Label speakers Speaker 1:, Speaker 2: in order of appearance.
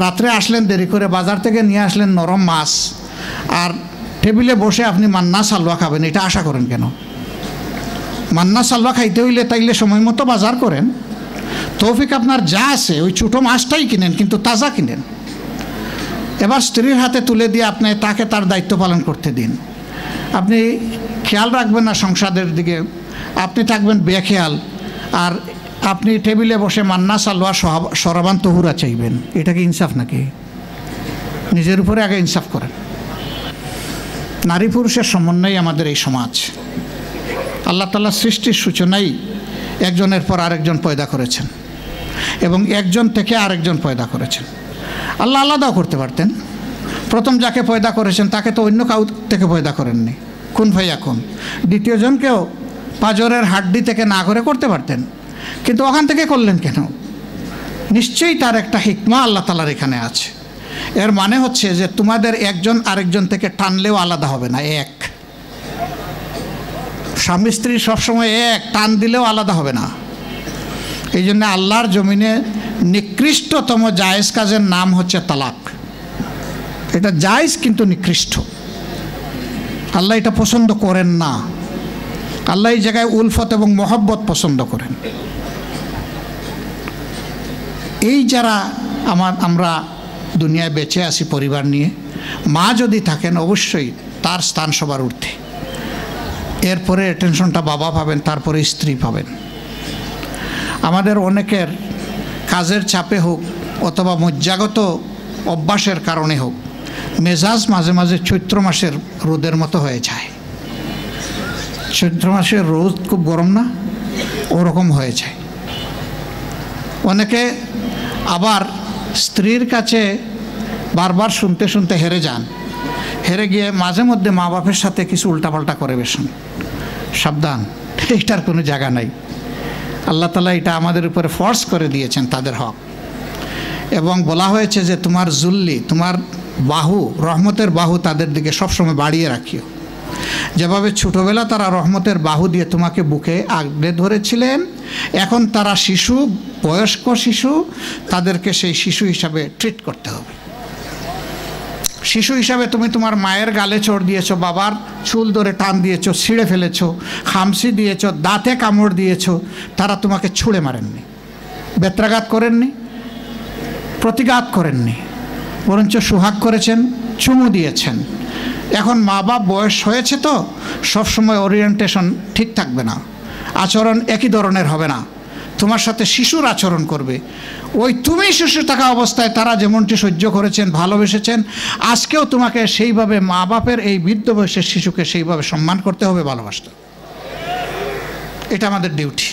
Speaker 1: রাত্রে আসলেন দেরি করে, বাজার থেকে নিয়ে আসলেন নরম মাছ, আর টেবিলে বসে আপনি মান্না সালওয়া খাবেন, এটা আশা করেন কেন? মান্না সালওয়া খাইতে হইলে তাইলে সময় মতো বাজার করেন, তৌফিক আপনার যা আছে ওই ছোটো মাছটাই কিনেন, কিন্তু তাজা কিনেন। এবার স্ত্রীর হাতে তুলে দিয়ে আপনি তাকে তার দায়িত্ব পালন করতে দিন। আপনি খেয়াল রাখবেন না সংসারের দিকে, আপনি থাকবেন বেখেয়াল, আর আপনি টেবিলে বসে মান্না সালোয়া সরাবান তহুরা চাইবেন। এটা কি ইনসাফ নাকি? নিজের উপরে আগে ইনসাফ করেন। নারী পুরুষের সমন্বয় আমাদের এই সমাজ। আল্লাহ তাআলা সৃষ্টির সূচনায় একজনের পর আরেকজন পয়দা করেছেন, এবং একজন থেকে আরেকজন পয়দা করেছেন। আল্লাহ আলাদাও করতে পারতেন। প্রথম যাকে পয়দা করেছেন তাকে তো অন্য কাউ থেকে পয়দা করেননি, কুন ফায়াকুন। দ্বিতীয়জনকেও পাঁজরের হাড্ডি থেকে না করে করতে পারতেন, কিন্তু ওখান থেকে করলেন কেন? নিশ্চয়ই তার একটা হিকমা আল্লাহ তাআলার এখানে আছে। এর মানে হচ্ছে যে তোমাদের একজন আরেকজন থেকে টানলেও আলাদা হবে না, এক। স্বামী স্ত্রী সবসময় এক, টান দিলেও আলাদা হবে না। এই জন্য আল্লাহর জমিনে নিকৃষ্টতম জায়েজ কাজের নাম হচ্ছে তালাক। এটা জায়েজ কিন্তু নিকৃষ্ট। আল্লাহ এটা পছন্দ করেন না। আল্লাহ এই জায়গায় উলফত এবং মহব্বত পছন্দ করেন। এই যারা আমরা দুনিয়ায় বেঁচে আছি পরিবার নিয়ে, মা যদি থাকেন অবশ্যই তার স্থান সবার ঊর্ধ্বে। এরপরে টেনশনটা বাবা পাবেন, তারপরে স্ত্রী পাবেন। আমাদের অনেকের কাজের চাপে হোক অথবা মজ্জাগত অভ্যাসের কারণে হোক, মেজাজ মাঝে মাঝে চৈত্র মাসের রোদের মতো হয়ে যায়। চৈত্র মাসের রোদ খুব গরম না, ওরকম হয়ে যায়। অনেকে আবার স্ত্রীর কাছে বারবার শুনতে শুনতে হেরে যান, হেরে গিয়ে মাঝে মধ্যে মা বাপের সাথে কিছু উল্টাপাল্টা করে বসেন। সাবধান, এইটার কোনো জায়গা নাই। আল্লাহ তাআলা এটা আমাদের উপরে ফোর্স করে দিয়েছেন, তাদের হক। এবং বলা হয়েছে যে তোমার জুল্লি, তোমার বাহু, রহমতের বাহু তাদের দিকে সবসময় বাড়িয়ে রাখিও। যেভাবে ছোটোবেলা তারা রহমতের বাহু দিয়ে তোমাকে বুকে আগলে ধরেছিলেন, এখন তারা শিশু, বয়স্ক শিশু, তাদেরকে সেই শিশু হিসাবে ট্রিট করতে হবে। শিশু হিসাবে তুমি তোমার মায়ের গালে চড় দিয়েছো, বাবার চুল ধরে টান দিয়েছো, ছিঁড়ে ফেলেছো, খামসি দিয়েছো, দাঁতে কামড় দিয়েছো, তারা তোমাকে ছুঁড়ে মারেননি, বেত্রাঘাত করেননি, প্রতিঘাত করেননি, বরঞ্চ সোহাগ করেছেন, চুমু দিয়েছেন। এখন মা বাপ বয়স হয়েছে তো সবসময় ওরিয়েন্টেশন ঠিক থাকবে না, আচরণ একই ধরনের হবে না, তোমার সাথে শিশুর আচরণ করবে। ওই তুমি শিশু থাকা অবস্থায় তারা যেমনটি সহ্য করেছেন, ভালোবেসেছেন, আজকেও তোমাকে সেইভাবে মা বাপের এই বৃদ্ধ বয়সের শিশুকে সেইভাবে সম্মান করতে হবে, ভালোবাসতে। এটা আমাদের ডিউটি।